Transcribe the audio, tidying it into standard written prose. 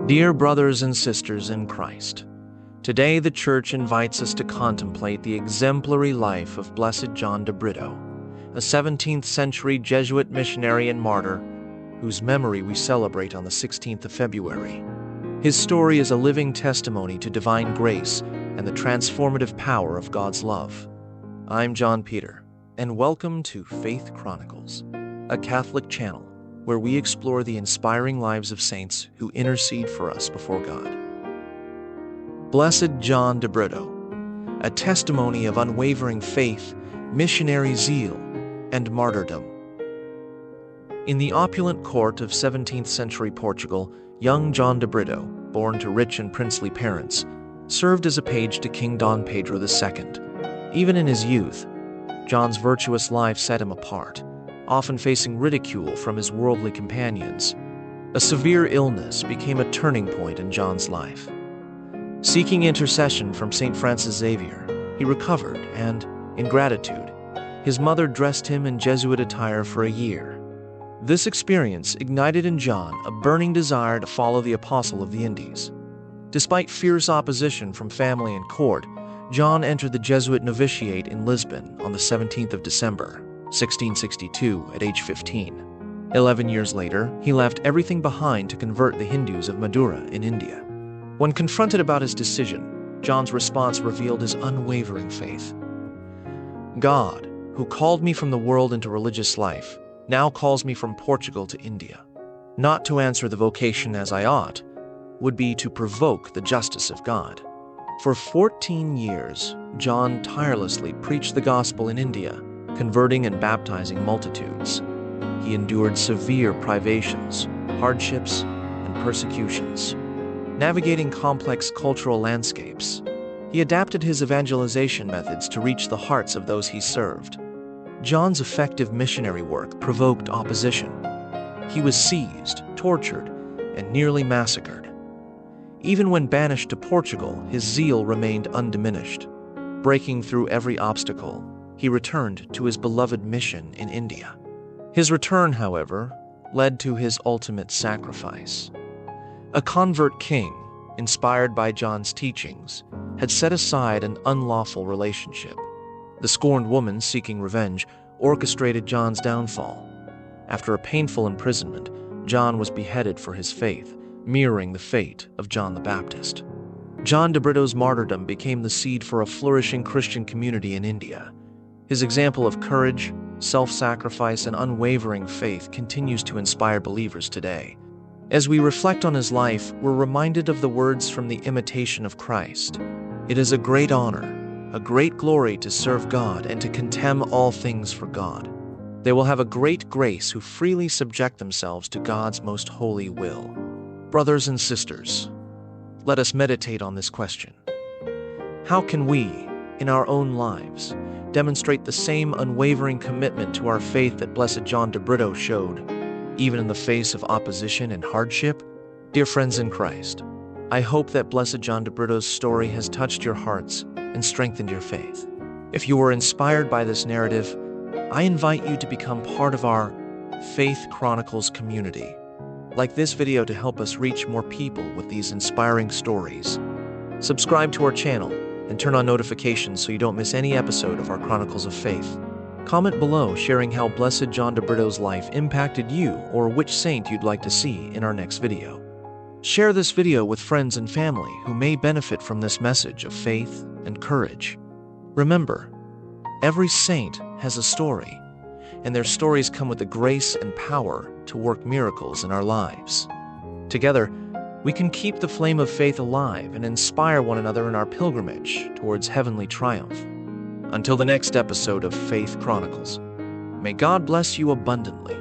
Dear brothers and sisters in Christ, today the Church invites us to contemplate the exemplary life of Blessed John de Britto, a 17th century Jesuit missionary and martyr whose memory we celebrate on the 16th of February. His story is a living testimony to divine grace and the transformative power of God's love. I'm John Peter, and welcome to Faith Chronicles, a Catholic channel where we explore the inspiring lives of saints who intercede for us before God. Blessed John de Britto, a testimony of unwavering faith, missionary zeal, and martyrdom. In the opulent court of 17th century Portugal, young John de Britto, born to rich and princely parents, served as a page to King Dom Pedro II. Even in his youth, John's virtuous life set him apart, often facing ridicule from his worldly companions. A severe illness became a turning point in John's life. Seeking intercession from St. Francis Xavier, he recovered and, in gratitude, his mother dressed him in Jesuit attire for a year. This experience ignited in John a burning desire to follow the Apostle of the Indies. Despite fierce opposition from family and court, John entered the Jesuit novitiate in Lisbon on the 17th of December, 1662, at age 15. 11 years later, he left everything behind to convert the Hindus of Madura in India. When confronted about his decision, John's response revealed his unwavering faith. God, who called me from the world into religious life, now calls me from Portugal to India. Not to answer the vocation as I ought would be to provoke the justice of God. For 14 years, John tirelessly preached the gospel in India, converting and baptizing multitudes. He endured severe privations, hardships, and persecutions. Navigating complex cultural landscapes, he adapted his evangelization methods to reach the hearts of those he served. John's effective missionary work provoked opposition. He was seized, tortured, and nearly massacred. Even when banished to Portugal, his zeal remained undiminished. Breaking through every obstacle, he returned to his beloved mission in India. His return, however, led to his ultimate sacrifice. A convert king, inspired by John's teachings, had set aside an unlawful relationship. The scorned woman, seeking revenge, orchestrated John's downfall. After a painful imprisonment, John was beheaded for his faith, mirroring the fate of John the Baptist. John de Britto's martyrdom became the seed for a flourishing Christian community in India. His example of courage, self-sacrifice, and unwavering faith continues to inspire believers today. As we reflect on his life, we're reminded of the words from the Imitation of Christ. It is a great honor, a great glory to serve God and to contemn all things for God. They will have a great grace who freely subject themselves to God's most holy will. Brothers and sisters, let us meditate on this question. How can we, in our own lives, demonstrate the same unwavering commitment to our faith that Blessed John de Britto showed, even in the face of opposition and hardship? Dear friends in Christ, I hope that Blessed John de Britto's story has touched your hearts and strengthened your faith. If you were inspired by this narrative, I invite you to become part of our Faith Chronicles community. Like this video to help us reach more people with these inspiring stories. Subscribe to our channel and turn on notifications so you don't miss any episode of our Chronicles of Faith. Comment below sharing how Blessed John de Britto's life impacted you or which saint you'd like to see in our next video. Share this video with friends and family who may benefit from this message of faith and courage. Remember, every saint has a story, and their stories come with the grace and power to work miracles in our lives. Together, we can keep the flame of faith alive and inspire one another in our pilgrimage towards heavenly triumph. Until the next episode of Faith Chronicles, may God bless you abundantly.